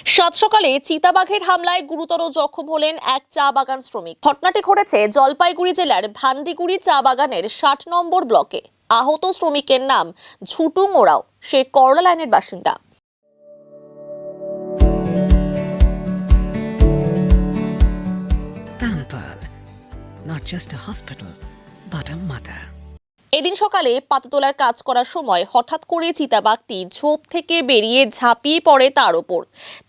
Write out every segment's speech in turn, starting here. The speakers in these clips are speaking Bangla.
সাত সকালে চিতাবাঘের হামলায় গুরুতর জখম হলেন এক চা বাগান শ্রমিক। ঘটনাটি ঘটেছে জলপাইগুড়ি জেলার ভান্ডিগুড়ি চা বাগানের ৬০ নম্বর ব্লকে। আহত শ্রমিকের নাম ঝুটু মোড়াও, সে করলা লাইনের বাসিন্দা। Pamper, not just a hospital, but a mother. এদিন সকালে পাতা তোলার কাজ করার সময় হঠাৎ করে চিতাবাঘটি ঝোপ থেকে বেরিয়ে ঝাঁপিয়ে পড়ে তার ওপর।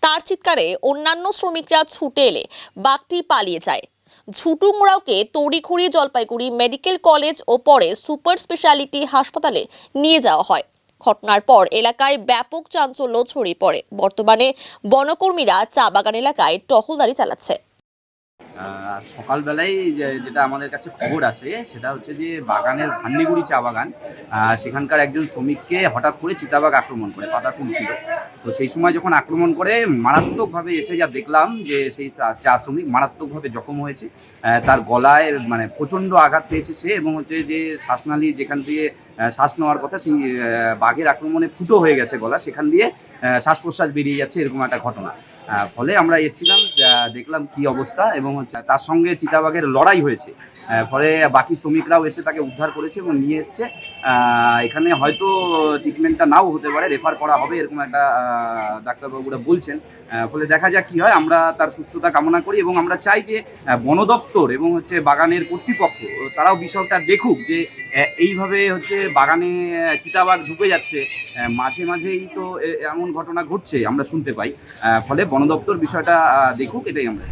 তার চিৎকারে অন্যান্য শ্রমিকরা ছুটে এলে বাঘটি পালিয়ে যায়। ঝুটু মোড়াওকে তড়িঘড়ি জলপাইগুড়ি মেডিকেল কলেজ ও পরে সুপার স্পেশালিটি হাসপাতালে নিয়ে যাওয়া হয়। ঘটনার পর এলাকায় ব্যাপক চাঞ্চল্য ছড়িয়ে পড়ে। বর্তমানে বনকর্মীরা চা বাগান এলাকায় টহলদারি চালাচ্ছে। সকালবেলায় যেটা আমাদের কাছে খবর আসে সেটা হচ্ছে যে বাগানের ভান্ডিগুড়ি চা বাগান, সেখানকার একজন শ্রমিককে হঠাৎ করে চিতাবাঘ আক্রমণ করে, পাতা তুলছিল। তো সেই সময় যখন আক্রমণ করে মারাত্মকভাবে এসে যা দেখলাম যে সেই চা শ্রমিক মারাত্মকভাবে জখম হয়েছে। তার গলায় মানে প্রচণ্ড আঘাত পেয়েছে সে, এবং হচ্ছে যে শ্বাসনালী যেখান দিয়ে শ্বাস নেওয়ার কথা সেই বাঘের আক্রমণে ফুটো হয়ে গেছে গলা, সেখান দিয়ে শ্বাস প্রশ্বাস বেরিয়ে যাচ্ছে, এরকম একটা ঘটনা। ফলে আমরা এসেছিলাম, দেখলাম কি অবস্থা, এবং তার সঙ্গে চিতাবাঘের লড়াই হয়েছে। ফলে বাকি শ্রমিকরাও এসে তাকে উদ্ধার করেছে এবং নিয়ে এসছে। এখানে হয়তো ট্রিটমেন্টটা নাও হতে পারে, রেফার করা হবে, এরকম একটা ডাক্তারবাবুরা বলছেন। ফলে দেখা যাক কী হয়। আমরা তার সুস্থতা কামনা করি এবং আমরা চাই যে বন দপ্তর এবং হচ্ছে বাগানের কর্তৃপক্ষ তারাও বিষয়টা দেখুক যে এইভাবে হচ্ছে বাগানে চিতাবাঘ ঢুকে যাচ্ছে। মাঝে মাঝেই তো এমন ঘটনা ঘটছে, আমরা শুনতে পাই। ফলে বন দপ্তর বিষয়টা দেখুক, এটাই আমরা।